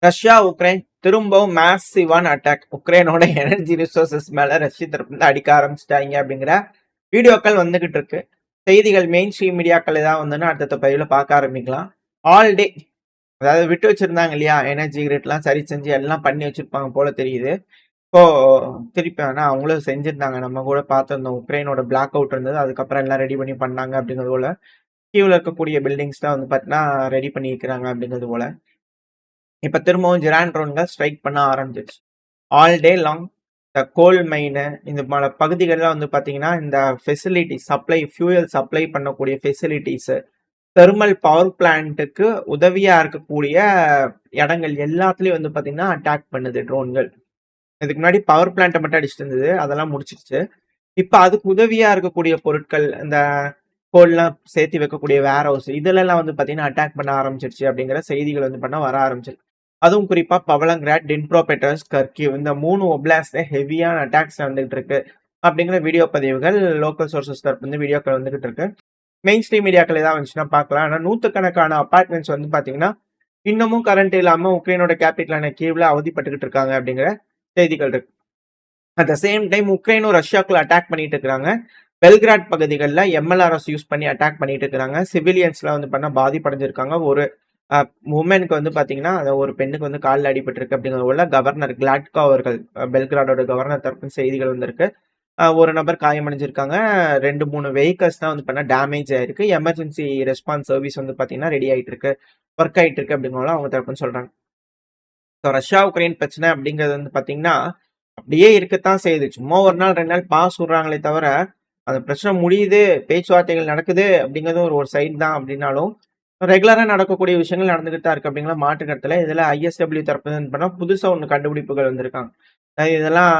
Russia Ukraine திரும்பவும் மேசிவான attack. உக்ரைனோட energy resources மேல ரஷ்ய தரப்புல அடிக்க ஆரம்பிச்சிட்டாங்க அப்படிங்கிற வீடியோக்கள் வந்துகிட்டு இருக்கு. செய்திகள் மெயின் ஸ்ட்ரீம் மீடியாக்கள் ஏதாவது வந்துன்னா அடுத்த பதிவுல பார்க்க ஆரம்பிக்கலாம். ஆல் டே, அதாவது விட்டு வச்சிருந்தாங்க இல்லையா, எனர்ஜி கிரிட்லாம் சரி செஞ்சு எல்லாம் பண்ணி வச்சிருப்பாங்க போல தெரியுது. இப்போ திருப்பி ஆனா அவங்களும் செஞ்சிருந்தாங்க. நம்ம கூட பார்த்திருந்தோம், உக்ரைனோட பிளாக் அவுட் இருந்தது, அதுக்கப்புறம் எல்லாம் ரெடி பண்ணி பண்ணாங்க அப்படிங்கிறது போல. கீவ்ல இருக்கக்கூடிய பில்டிங்ஸ் தான் வந்து பார்த்தீங்கன்னா ரெடி பண்ணி இருக்கிறாங்க அப்படிங்கிறது போல. இப்ப திரும்பவும் ஜிரான் ட்ரோன்கள் ஸ்ட்ரைக் பண்ண ஆரம்பிச்சிருச்சு. ஆல் டே லாங் இந்த கோல் மைனு இந்த பகுதிகளில் வந்து பார்த்தீங்கன்னா இந்த ஃபெசிலிட்டி சப்ளை ஃபியூயல் சப்ளை பண்ணக்கூடிய ஃபெசிலிட்டிஸு, தெர்மல் பவர் பிளான்ட்டுக்கு உதவியாக இருக்கக்கூடிய இடங்கள் எல்லாத்துலேயும் வந்து பார்த்தீங்கன்னா அட்டாக் பண்ணுது ட்ரோன்கள். இதுக்கு முன்னாடி பவர் பிளான்ட்டை மட்டும் அடிச்சுட்டு இருந்தது, அதெல்லாம் முடிச்சிருச்சு. இப்போ அதுக்கு உதவியாக இருக்கக்கூடிய பொருட்கள், இந்த கோல்லாம் சேர்த்து வைக்கக்கூடிய வேர் ஹவுஸ், இதுலெல்லாம் வந்து பார்த்தீங்கன்னா அட்டாக் பண்ண ஆரம்பிச்சிருச்சு அப்படிங்கிற செய்திகள் வந்து பண்ண வர ஆரம்பிச்சிருக்கு. அதுவும் குறிப்பா பவளங்கிராட், டின்ப்ரோபெட்ரஸ், கர்கிவ் இந்த 3 ஒப்லாஸ்ட்ல ஹெவியான அட்டாக்ஸ் நடந்துகிட்டு இருக்கு அப்படிங்கிற வீடியோ பதிவுகள் லோக்கல் சோர்சஸ் தரப்பு வீடியோக்கள் வந்துகிட்டு இருக்கு. மெயின் ஸ்ட்ரீம் மீடியாக்கள் ஏதாவது வந்துச்சுன்னா பார்க்கலாம். ஆனா நூத்துக்கணக்கான அபார்ட்மெண்ட்ஸ் வந்து பாத்தீங்கன்னா இன்னமும் கரண்ட் இல்லாம உக்ரைனோட கேபிட்டலான கீவ்ல அவதிப்பட்டுக்கிட்டு இருக்காங்க அப்படிங்கிற செய்திகள் இருக்கு. அட் த சேம் டைம் உக்ரைனும் ரஷ்யாக்குள்ள அட்டாக் பண்ணிட்டு இருக்காங்க. பெல்கிராட் பகுதிகளில் எம்எல்ஆர்எஸ் யூஸ் பண்ணி அட்டாக் பண்ணிட்டு இருக்காங்க. சிவிலியன்ஸ்ல வந்து பண்ண பாதிப்படைஞ்சிருக்காங்க. ஒரு உமனுக்கு வந்து பாத்தீங்கன்னா ஒரு பெண்ணுக்கு வந்து காலில் அடிபட்டிருக்கு அப்படிங்கிற கவர்னர் கிளாட்கோ அவர்கள், பெல்கிராடோட கவர்னர் தரப்பு செய்திகள் வந்திருக்கு. ஒரு நபர் காயமடைஞ்சிருக்காங்க. 2-3 வெஹிக்கல்ஸ் தான் வந்து பண்ண டேமேஜ் ஆயிருக்கு. எமர்ஜென்சி ரெஸ்பான்ஸ் சர்வீஸ் வந்து பாத்தீங்கன்னா ரெடி ஆயிட்டு இருக்கு, ஒர்க் ஆயிட்டு இருக்கு அப்படிங்கிறத அவங்க தரப்புன்னு சொல்றாங்க. ஸோ ரஷ்யா உக்ரைன் பிரச்சனை அப்படிங்கிறது வந்து பாத்தீங்கன்னா அப்படியே இருக்கத்தான் செய்யுது. சும்மா ஒரு நாள் 2 நாள் பாஸ் விடுறாங்களே தவிர அந்த பிரச்சனை முடியுது, பேச்சுவார்த்தைகள் நடக்குது அப்படிங்கிறது ஒரு சைடு தான். அப்படின்னாலும் ரெகுலரா நடக்கக்கூடிய விஷயங்கள் நடந்துகிட்டு தான் இருக்கு அப்படிங்கிற மாற்று கருத்துல. இதுல ஐஎஸ்டபிள்யூ தரப்பு பண்ணா புதுசா ஒண்ணு கண்டுபிடிப்புகள் வந்திருக்காங்க. இதெல்லாம்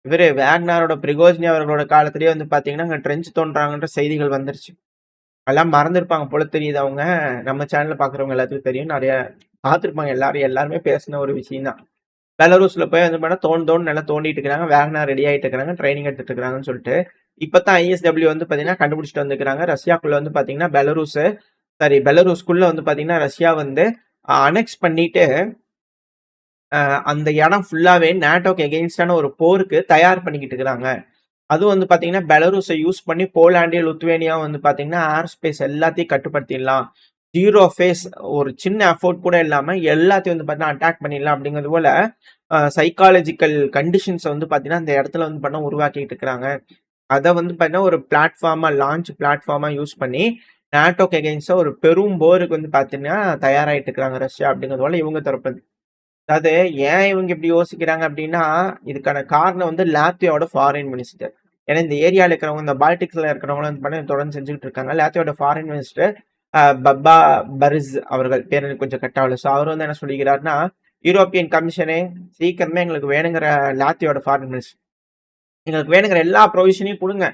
இவரு வேக்னாரோட பிரிகோஜினி அவர்களோட காலத்திலேயே வந்து பாத்தீங்கன்னா அங்க ட்ரெஞ்ச் தோன்றாங்கன்ற செய்திகள் வந்துருச்சு. எல்லாம் மறந்துருப்பாங்க போல தெரியுது. அவங்க நம்ம சேனல்ல பாக்குறவங்க எல்லாத்துக்கும் தெரியும், நிறைய பார்த்துருப்பாங்க. எல்லாருமே பேசின ஒரு விஷயம் தான். பெலரூஸ்ல போய் வந்து பண்ணா தோண்டு நல்லா தோண்டிட்டு இருக்காங்க, வேக்னார் ரெடி ஆயிட்டு இருக்காங்க, ட்ரைனிங் எடுத்துட்டு இருக்காங்கன்னு சொல்லிட்டு இப்பதான் ஐஎஸ்டபிள்யூ வந்து பாத்தீங்கன்னா கண்டுபிடிச்சிட்டு வந்துருக்காங்க. ரஷ்யாக்குள்ள வந்து பாத்தீங்கன்னா பெலரூஸ்குள்ள வந்து பாத்தீங்கன்னா ரஷ்யா வந்து அனெக்ஸ் பண்ணிட்டு அந்த இடம் ஃபுல்லாவே நேட்டோக்கு எகெயின்ஸ்டான ஒரு போருக்கு தயார் பண்ணிக்கிட்டு இருக்கிறாங்க. அதுவும் வந்து பாத்தீங்கன்னா பெலரூஸை யூஸ் பண்ணி போலாண்டியா, லுத்வேனியா வந்து பாத்தீங்கன்னா ஏர் ஸ்பேஸ் எல்லாத்தையும் கட்டுப்படுத்திடலாம். ஜீரோ ஃபேஸ், ஒரு சின்ன எஃபோர்ட் கூட இல்லாம எல்லாத்தையும் வந்து பாத்தீங்கன்னா அட்டாக் பண்ணிடலாம் அப்படிங்கிறது போல சைக்காலஜிக்கல் கண்டிஷன்ஸ் வந்து பாத்தீங்கன்னா அந்த இடத்துல வந்து பண்ண உருவாக்கிட்டு இருக்கிறாங்க. அதை வந்து பாத்தீங்கன்னா ஒரு பிளாட்ஃபார்மா, லான்ச் பிளாட்ஃபார்மா யூஸ் பண்ணி நாட்டோக்கு எகெயின்ஸ்டா ஒரு பெரும் போருக்கு வந்து பாத்தீங்கன்னா தயாராயிட்டு இருக்கிறாங்க ரஷ்யா அப்படிங்கிறது போல இவங்க தரப்பு. அதாவது ஏன் இவங்க இப்படி யோசிக்கிறாங்க அப்படின்னா, இதுக்கான காரணம் வந்து லாத்வியாவோட ஃபாரின் மினிஸ்டர். ஏன்னா இந்த ஏரியால இருக்கிறவங்க, இந்த பால்டிக்ஸ்ல இருக்கிறவங்களும் வந்து பண்ணி தொடர்ந்து செஞ்சுட்டு இருக்காங்க. லாத்வியாவோட ஃபாரின் மினிஸ்டர் பப்பா பரிஸ் அவர்கள், பேர் எனக்கு கொஞ்சம் கட்டாகல. ஸோ அவர் வந்து என்ன சொல்லிக்கிறாருன்னா, யூரோப்பியன் கமிஷனே சீக்கிரமே எங்களுக்கு வேணுங்கிற, லாத்வியாவோட ஃபாரின் மினிஸ்டர் எங்களுக்கு வேணுங்கிற எல்லா ப்ரொவிஷனையும் கொடுங்க.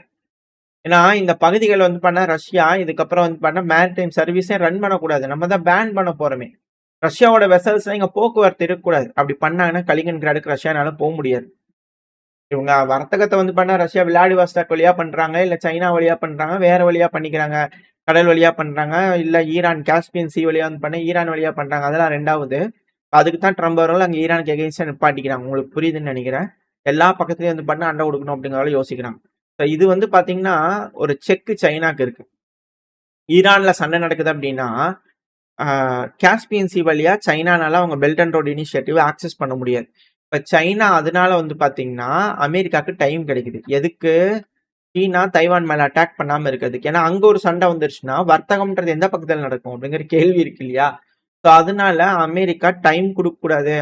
ஏன்னா இந்த பகுதிகள் வந்து பண்ண ரஷ்யா இதுக்கப்புறம் வந்து பண்ண மேரிடைம் சர்வீஸே ரன் பண்ணக்கூடாது. நம்ம தான் பேன் பண்ண போறோமே. ரஷ்யாவோட வெசல்ஸ் இங்க போக்குவரத்து இருக்கக்கூடாது. அப்படி பண்ணாங்கன்னா கலினின்கிராடுக்கு ரஷ்யானால போக முடியாது. இவங்க வர்த்தகத்தை வந்து பண்ண ரஷ்யா விளாடிவாஸ்டாக் வழியா பண்றாங்க, இல்ல சைனா வழியா பண்றாங்க, வேற வழியா பண்ணிக்கிறாங்க, கடல் வழியா பண்றாங்க, இல்ல ஈரான் காஸ்பியன் சி வழியா வந்து பண்ண ஈரான் வழியா பண்றாங்க. அதெல்லாம் ரெண்டாவது. அதுக்கு தான் ட்ரம்ப் அவர்கள் அங்க ஈரானுக்கு எகெயின்ஸ்டா நிப்பாட்டிக்கிறாங்க. உங்களுக்கு புரியுதுன்னு நினைக்கிறேன். எல்லா பக்கத்துலயும் வந்து பண்ண அண்டை கொடுக்கணும் அப்படிங்கிறத யோசிக்கிறாங்க. இது வந்து பாத்தீங்கன்னா ஒரு செக்கு சைனாக்கு இருக்கு. ஈரான்ல சண்டை நடக்குது அப்படின்னா காஸ்பியன் சி வழியா சைனானால அவங்க belt and road initiative access பண்ண முடியாது. இப்ப சைனா அதனால வந்து பாத்தீங்கன்னா அமெரிக்காவுக்கு டைம் கிடைக்குது. எதுக்கு? சீனா தைவான் மேல அட்டாக் பண்ணாம இருக்கிறதுக்கு. ஏன்னா அங்க ஒரு சண்டை வந்துருச்சுன்னா வர்த்தகம்ன்றது எந்த பக்கத்துல நடக்கும் அப்படிங்கிற கேள்வி இருக்கு இல்லையா? ஸோ அதனால அமெரிக்கா டைம் கொடுக்க கூடாது,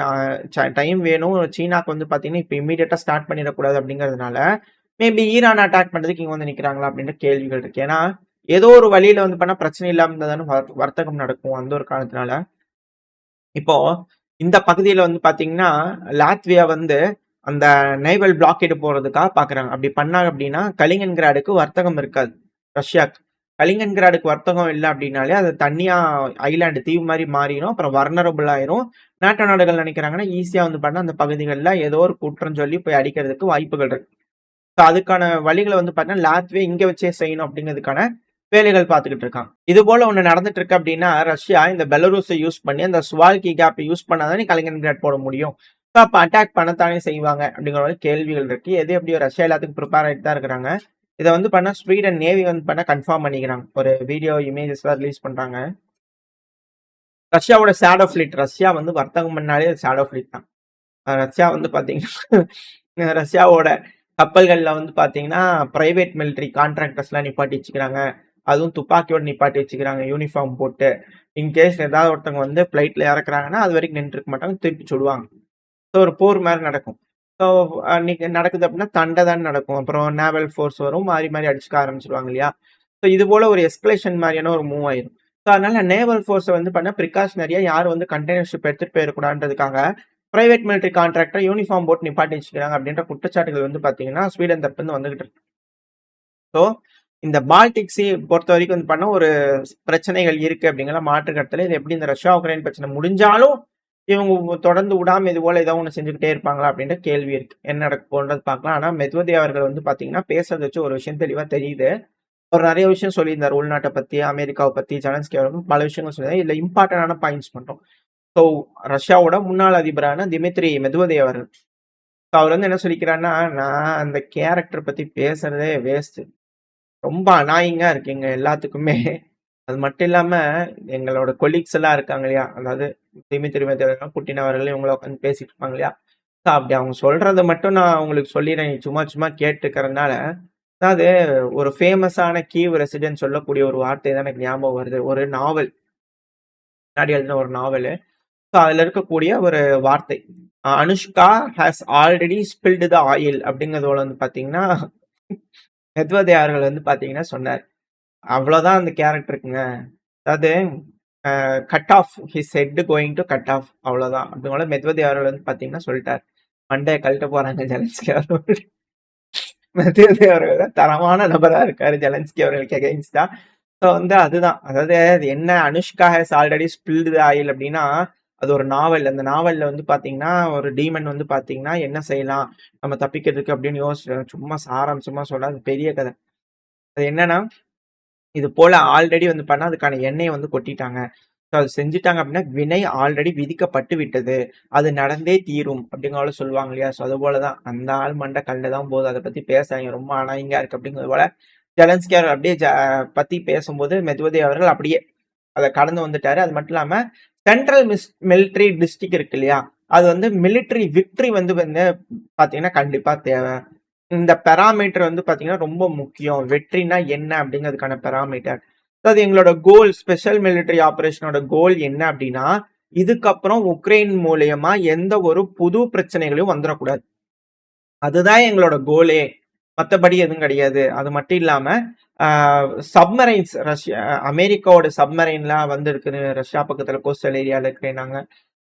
டைம் வேணும் சீனாக்கு வந்து பாத்தீங்கன்னா இப்ப இமீடியட்டா ஸ்டார்ட் பண்ணிடக்கூடாது அப்படிங்கிறதுனால மேபி ஈரான் அட்டாக் பண்றதுக்கு இங்க வந்து நிக்கிறாங்களா அப்படின்ற கேள்விகள் இருக்கு. ஏன்னா ஏதோ ஒரு வழியில வந்து பண்ணா பிரச்சனை இல்லாம இருந்தாதானே வர்த்தகம் நடக்கும் அந்த ஒரு காரணத்தினால. இப்போ இந்த பகுதியில வந்து பாத்தீங்கன்னா லாத்வியா வந்து அந்த நேவல் பிளாக்கெட் போறதுக்காக பாக்குறாங்க. அப்படி பண்ணாங்க அப்படின்னா கலிங்கன்கிராடுக்கு வர்த்தகம் இருக்காது ரஷ்யாக்கு. கலிங்கன்கிராடுக்கு வர்த்தகம் இல்லை அப்படின்னாலே அது தனியா ஐலாண்டு தீவு மாதிரி மாறிடும். அப்புறம் வர்னரபிள் ஆயிரும். நாட்டோ நாடுகள் நினைக்கிறாங்கன்னா ஈஸியா வந்து பண்ண அந்த பகுதிகளில் ஏதோ ஒரு குற்றம் சொல்லி போய் அடிக்கிறதுக்கு வாய்ப்புகள் இருக்கு. அதுக்கான வழிகளை வந்து பாத்தீங்கன்னா லாத்வியா இங்க வச்சே செய்யணும் அப்படிங்கிறதுக்கான வேலைகள் பார்த்துக்கிட்டு இருக்கான். இது போல ஒண்ணு நடந்துட்டு இருக்கு அப்படின்னா, ரஷ்யா இந்த பெலரூஸை யூஸ் பண்ணி அந்த ஸ்வால்கி கேப்பை யூஸ் பண்ணாதானே கலினின்கிராட் போட முடியும். ஸோ அப்ப அட்டாக் பண்ணத்தானே செய்வாங்க அப்படிங்கிற மாதிரி கேள்விகள் இருக்கு. எது எப்படியோ ரஷ்யா எல்லாத்துக்கும் ப்ரிப்பேர் ஆயிட்டு தான் இருக்கிறாங்க. இதை வந்து பண்ணா ஸ்வீடன் நேவி வந்து பண்ண கன்ஃபார்ம் பண்ணிக்கிறாங்க. ஒரு வீடியோ இமேஜஸ் எல்லாம் ரிலீஸ் பண்றாங்க. ரஷ்யாவோட ஷேடோ ஃபிளீட், ரஷ்யா வந்து வர்த்தகம் பண்ணாலே ஷேடோ ஃபிளீட் தான். ரஷ்யா வந்து பாத்தீங்கன்னா ரஷ்யாவோட கப்பல்கள்ல வந்து பாத்தீங்கன்னா பிரைவேட் மிலிட்டரி கான்ட்ராக்டர்ஸ் எல்லாம் நிப்பாட்டி வச்சுக்கிறாங்க. அதுவும் துப்பாக்கியோட நிப்பாட்டி வச்சுக்கிறாங்க யூனிஃபார்ம் போட்டு. இன்கேஸ் ஏதாவது ஒருத்தவங்க வந்து பிளைட்ல இறக்குறாங்கன்னா அது வரைக்கும் நின்று இருக்க மாட்டாங்க, திருப்பி சுடுவாங்க. ஸோ ஒரு போர் மாதிரி நடக்கும். ஸோ அன்னைக்கு நடக்குது அப்படின்னா தண்டை தான் நடக்கும். அப்புறம் நேவல் ஃபோர்ஸ் வரும், மாறி மாறி அடிச்சுக்க ஆரம்பிச்சிருவாங்க இல்லையா. ஸோ இது போல ஒரு எஸ்கலேஷன் மாதிரியான ஒரு மூவ் ஆயிரும். ஸோ அதனால நேவல் ஃபோர்ஸை வந்து பண்ண ப்ரிகாஷனரியா யாரும் வந்து கண்டெய்னர் ஷிப் எடுத்துட்டு போயிடக்கூடாதுன்றதுக்காக பிரைவேட் மிலிட்டரி கான்ட்ராக்டர் யூனிஃபார்ம் போட்டு நிப்பாட்டி வச்சுக்கிறாங்க அப்படின்ற குற்றச்சாட்டுகள் வந்து பாத்தீங்கன்னா ஸ்வீடன் தரப்பு வந்துகிட்டு இருக்கு. ஸோ இந்த பால்டிக் சி பொறுத்த வரைக்கும் வந்து பண்ண ஒரு பிரச்சனைகள் இருக்கு அப்படிங்கிற மாற்று கருத்துல இது எப்படி இந்த ரஷ்யா உக்ரைன் பிரச்சனை முடிஞ்சாலும் இவங்க தொடர்ந்து விடாம இது போல ஏதோ ஒன்று செஞ்சுக்கிட்டே இருப்பாங்களா அப்படின்ற கேள்வி இருக்கு. என்ன நடக்க போன்றது பார்க்கலாம். ஆனா மெத்வதேவ் அவர்கள் வந்து பாத்தீங்கன்னா பேசுறத வச்சு ஒரு விஷயம் தெளிவா தெரியுது. அவர் நிறைய விஷயம் சொல்லியிருந்தார், உள்நாட்டை பத்தி, அமெரிக்காவை பத்தி, ஜெலன்ஸ்கி அவர்கள் பல விஷயங்கள் சொல்லியிருந்தார். இதுல இம்பார்ட்டன்டான பாயிண்ட்ஸ் மட்டும். ஸோ ரஷ்யாவோட முன்னாள் அதிபரான திமித்ரி மெத்வதேவ் அவர்கள் அவர் வந்து என்ன சொல்லிக்கிறாருன்னா, நான் அந்த கேரக்டர் பத்தி பேசுறதே வேஸ்ட், ரொம்ப அநாயிங்கா இருக்குங்க எல்லாத்துக்குமே. அது மட்டும் இல்லாம எங்களோட கொலீக்ஸ் எல்லாம் இருக்காங்க இல்லையா, அதாவது திமித்ரி மெத்வதேவ், புட்டின் அவர்கள் இவங்கள உட்காந்து பேசிட்டு இருப்பாங்க இல்லையா. அப்படி அவங்க சொல்றதை மட்டும் நான் உங்களுக்கு சொல்லிடுறேன், சும்மா சும்மா கேட்டுக்கிறதுனால. அதாவது ஒரு ஃபேமஸான கீவ் ரெசிடென்ட் சொல்லக்கூடிய ஒரு வார்த்தை தான் எனக்கு ஞாபகம் வருது. ஒரு நாவல், முன்னாடி எழுதின ஒரு நாவலு. ஸோ அதுல இருக்கக்கூடிய ஒரு வார்த்தை, Anushka has already spilled the oil அப்படிங்கிறதோட வந்து பாத்தீங்கன்னா மெத்வதேவ் அவர்கள் வந்து பாத்தீங்கன்னா சொன்னார். அவ்வளவுதான் அந்த கேரக்டருக்குங்க. அதாவது cut off his head going to cut off, அவ்வளவுதான் அப்படிங்கிற மெத்வதேவ் அவர்கள் வந்து பாத்தீங்கன்னா சொல்லிட்டார். மண்டையை கழட்ட போறாங்க ஜெலன்ஸ்கி அவர்கள். மெத்வதேவ் அவர்கள் தான் தரமான நபரா இருக்காரு ஜெலன்ஸ்கி அவர்களுக்கு அகைன்ஸ்டா. ஸோ வந்து அதுதான், அதாவது அது என்ன Anushka has already spilled the oil அப்படின்னா அது ஒரு நாவல். அந்த நாவல்ல வந்து பாத்தீங்கன்னா ஒரு டீமன் வந்து பாத்தீங்கன்னா என்ன செய்யலாம் நம்ம தப்பிக்கிறதுக்கு அப்படின்னு யோசிச்சு சும்மா சாராம்சமா சொல்ல, அது பெரிய கதை. அது என்னன்னா, இது போல ஆல்ரெடி வந்து பண்ணா அதுக்கான எண்ணெயை வந்து கொட்டிட்டாங்க. ஸோ அது செஞ்சுட்டாங்க அப்படின்னா வினை ஆல்ரெடி விதிக்கப்பட்டு விட்டது, அது நடந்தே தீரும் அப்படிங்கிற சொல்லுவாங்க இல்லையா. ஸோ அது போலதான் அந்த ஆள் மண்டை கல்ல தான் போது, அதை பத்தி பேசாங்க ரொம்ப அனாயிங்கா இருக்கு அப்படிங்கிறது போல ஜெலன்ஸ்கி அவர்கள் அப்படியே பத்தி பேசும்போது மெத்வதேவ் அவர்கள் அப்படியே அதை கடந்து வந்துட்டாரு. அது மட்டும் இல்லாம சென்ட்ரல் மிலிட்டரி டிஸ்ட்ரிக்ட் இருக்கு இல்லையா, அது வந்து மிலிட்டரி விக்டரி வந்து பாத்தீங்கன்னா கண்டிப்பா தேவை. இந்த பெராமீட்டர் வந்து பாத்தீங்கன்னா ரொம்ப முக்கியம். வெற்றினா என்ன அப்படிங்கிறதுக்கான பெராமீட்டர். அதாவது எங்களோட கோல், ஸ்பெஷல் மிலிட்டரி ஆபரேஷனோட கோல் என்ன அப்படின்னா, இதுக்கப்புறம் உக்ரைன் மூலியமா எந்த ஒரு புது பிரச்சனைகளையும் வந்துடக்கூடாது. அதுதான் எங்களோட கோலே, மற்றபடி எதுவும் கிடையாது. அது மட்டும் இல்லாம சப்மரைன்ஸ், ரஷ்யா அமெரிக்காவோட சப்மரைன்லாம் வந்து இருக்குது ரஷ்யா பக்கத்துல கோஸ்டல் ஏரியால இருக்கிறேனாங்க,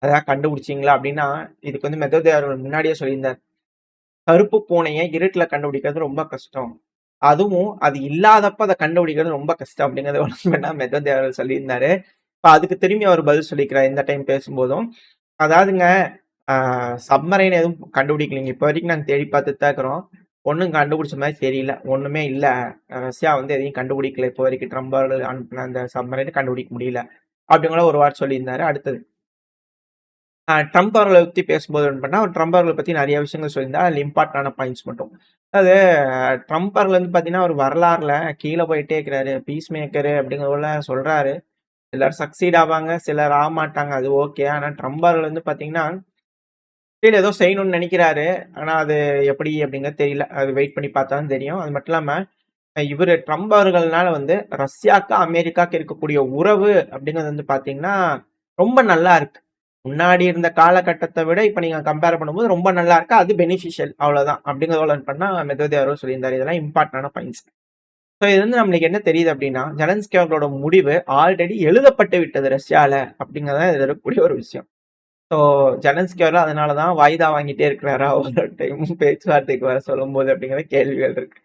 அதான் கண்டுபிடிச்சிங்களா அப்படின்னா, இதுக்கு வந்து மெத்வதேவ் அவர்கள் முன்னாடியே சொல்லியிருந்தார். கருப்பு பூனையை இருட்டுல கண்டுபிடிக்கிறது ரொம்ப கஷ்டம், அதுவும் அது இல்லாதப்ப அதை கண்டுபிடிக்கிறது ரொம்ப கஷ்டம் அப்படிங்கறத மெத்வதேவ் அவர்கள் சொல்லியிருந்தாரு. இப்ப அதுக்கு திரும்பி அவர் பதில் சொல்லிக்கிறார் இந்த டைம் பேசும்போதும். அதாவதுங்க, சப்மரைன் எதுவும் கண்டுபிடிக்கலைங்க, இப்ப வரைக்கும் நாங்க தேடி பார்த்துட்டு தான் இருக்கிறோம், ஒன்றும் கண்டுபிடிச்ச மாதிரி தெரியல, ஒண்ணுமே இல்ல. ரஷ்யா வந்து எதையும் கண்டுபிடிக்கல இப்போ வரைக்கும், ட்ரம்ப் அவர்கள் அனுப்பின அந்த சப்மரைனை கண்டுபிடிக்க முடியல அப்படிங்கிற ஒரு வார்த்தை சொல்லியிருந்தாரு. அடுத்தது ட்ரம்ப் அவர்களை பத்தி பேசும்போது என்ன பண்ணா, ட்ரம்ப் அவர்களை பத்தி நிறைய விஷயங்கள் சொல்லியிருந்தா, அதில் இம்பார்ட்டன்டான பாயிண்ட்ஸ் மட்டும். அதாவது ட்ரம்ப் அவர்கள் வந்து பாத்தீங்கன்னா ஒரு வரலாறுல கீழே போயிட்டே இருக்கிறாரு, பீஸ் மேக்கரு அப்படிங்கிறதுல சொல்றாரு. சிலர் சக்சீட் ஆவாங்க, சிலர் ஆக மாட்டாங்க, அது ஓகே. ஆனா ட்ரம்ப் அவர்கள் வந்து பாத்தீங்கன்னா ஏதோ செய்யணும்னு நினைக்கிறாரு. ஆனா அது எப்படி அப்படிங்கிறது தெரியல, அது வெயிட் பண்ணி பார்த்தா தான் தெரியும். அது மட்டும் இல்லாம இவரு ட்ரம்ப் அவர்கள்னால வந்து ரஷ்யாக்கு அமெரிக்காக்கு இருக்கக்கூடிய உறவு அப்படிங்கிறது வந்து பாத்தீங்கன்னா ரொம்ப நல்லா இருக்கு. முன்னாடி இருந்த காலகட்டத்தை விட இப்ப நீங்க கம்பேர் பண்ணும்போது ரொம்ப நல்லா இருக்கு, அது பெனிஃபிஷியல், அவ்வளவுதான் அப்படிங்கிறதோட பண்ணா மெத்வதேவ் அவர்கள் சொல்லியிருந்தாரு. இதெல்லாம் இம்பார்ட்டன்டான பாயிண்ட்ஸ். ஸோ இது வந்து நம்மளுக்கு என்ன தெரியுது அப்படின்னா, ஜெலன்ஸ்கி அவர்களோட முடிவு ஆல்ரெடி எழுதப்பட்டு விட்டது ரஷ்யால அப்படிங்கிறதான் இது இருக்கக்கூடிய ஒரு விஷயம். ஸோ ஜெலன்ஸ்கி அவர்கள் அதனாலதான் வாய்தா வாங்கிட்டே இருக்கிறாரா ஒரு டைமும் பேச்சுவார்த்தைக்கு வர சொல்லும்போது அப்படிங்கிற கேள்விகள் இருக்கு.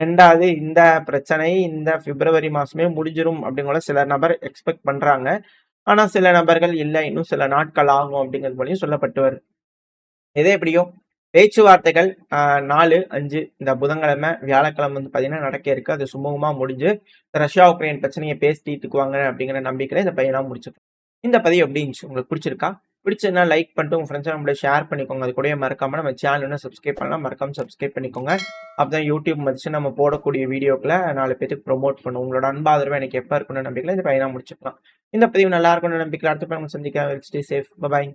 ரெண்டாவது, இந்த பிரச்சனை இந்த பிப்ரவரி மாசமே முடிஞ்சிரும் அப்படிங்கிற சில நபர் எக்ஸ்பெக்ட் பண்றாங்க. ஆனா சில நபர்கள் இல்ல, இன்னும் சில நாட்கள் ஆகும் அப்படிங்கிறது போலயும் சொல்லப்பட்டு வருது. எது எப்படியோ பேச்சுவார்த்தைகள் 4, 5 இந்த புதன்கிழமை, வியாழக்கிழமை வந்து பார்த்தீங்கன்னா நடக்க இருக்கு. அது சுமூகமா முடிஞ்சு ரஷ்யா, உக்ரைன் பிரச்சனைய பேசி தீர்த்துக்குவாங்க அப்படிங்கிற நம்பிக்கையில இந்த பதிவ நான் முடிச்சுக்கிறேன். இந்த பதிவு எப்படி இருந்துச்சு? உங்களுக்கு பிடிச்சிருக்கா? பிடிச்சதுன்னா லைக் பண்ணிட்டு உங்க ஃப்ரெண்ட்ஸ் நம்மள ஷேர் பண்ணிக்கோங்க. அது கூடவே மறக்காம நம்ம சேனல் இன்னும் சப்ஸ்கிரைப் பண்ணலாம். மறக்காம சப்ஸ்கிரைப் பண்ணிக்கோங்க. அப்பதான் யூடியூப் மதிச்சு நம்ம போடக்கூடிய வீடியோக்கள 4 பேத்துக்கு ப்ரொமோட் பண்ணும். உங்களோட அன்பாதரவு எனக்கு எப்ப இருக்கும்னு நம்பிக்கையில இந்த பதிவ நான் முடிச்சுக்கலாம். இந்த பதிவு நல்லா இருக்கும்னு நம்பிக்கையில அடுத்த பதிவுல சந்திக்கலாம். Stay safe. பை.